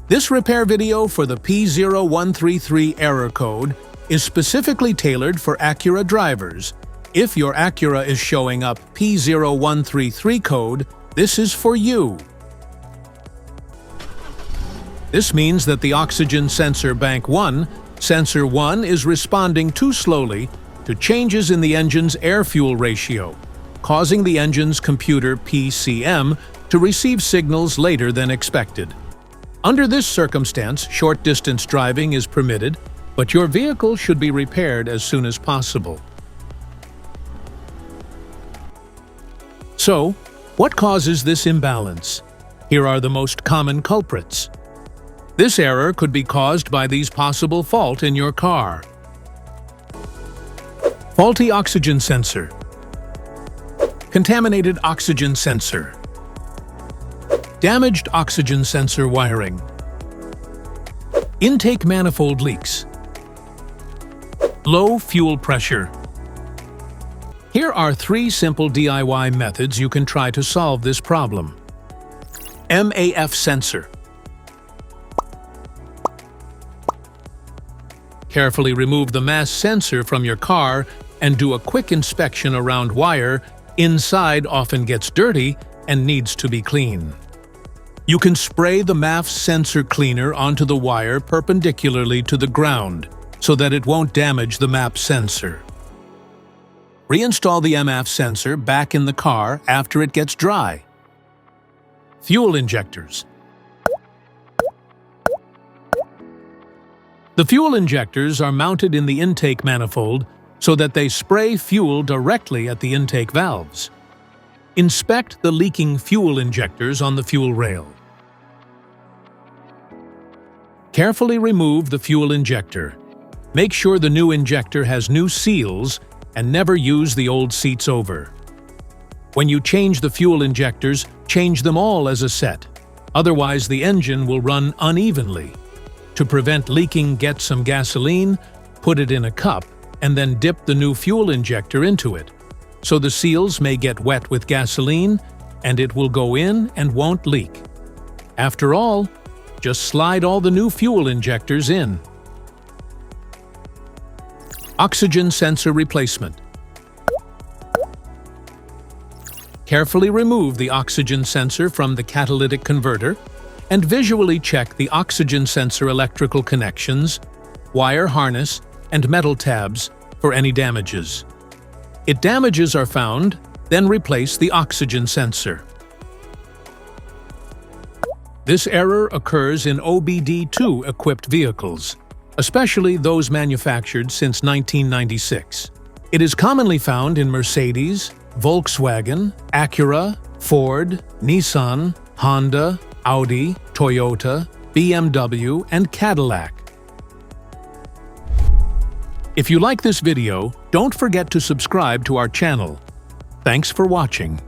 This repair video for the P0133 error code is specifically tailored for Acura drivers. If your Acura is showing up P0133 code, this is for you. This means that the oxygen sensor bank 1, sensor 1 is responding too slowly to changes in the engine's air-fuel ratio, causing the engine's computer PCM to receive signals later than expected. Under this circumstance, short-distance driving is permitted, but your vehicle should be repaired as soon as possible. So, what causes this imbalance? Here are the most common culprits. This error could be caused by these possible faults in your car. Faulty oxygen sensor. Contaminated oxygen sensor. Damaged oxygen sensor wiring. Intake manifold leaks. Low fuel pressure. Here are 3 simple DIY methods you can try to solve this problem. MAF Sensor. Carefully remove the MAF sensor from your car and do a quick inspection around wire. Inside often gets dirty and needs to be cleaned. You can spray the MAF sensor cleaner onto the wire perpendicularly to the ground so that it won't damage the MAF sensor. Reinstall the MAF sensor back in the car after it gets dry. Fuel injectors. The fuel injectors are mounted in the intake manifold so that they spray fuel directly at the intake valves. Inspect the leaking fuel injectors on the fuel rail. Carefully remove the fuel injector. Make sure the new injector has new seals and never use the old seats over. When you change the fuel injectors, change them all as a set. Otherwise, the engine will run unevenly. To prevent leaking, get some gasoline, put it in a cup, and then dip the new fuel injector into it. So the seals may get wet with gasoline, and it will go in and won't leak. After all, just slide all the new fuel injectors in. Oxygen sensor replacement. Carefully remove the oxygen sensor from the catalytic converter and visually check the oxygen sensor electrical connections, wire harness, and metal tabs for any damages. If damages are found, then replace the oxygen sensor. This error occurs in OBD2 equipped vehicles, especially those manufactured since 1996. It is commonly found in Mercedes, Volkswagen, Acura, Ford, Nissan, Honda, Audi, Toyota, BMW, and Cadillac. If you like this video, don't forget to subscribe to our channel. Thanks for watching.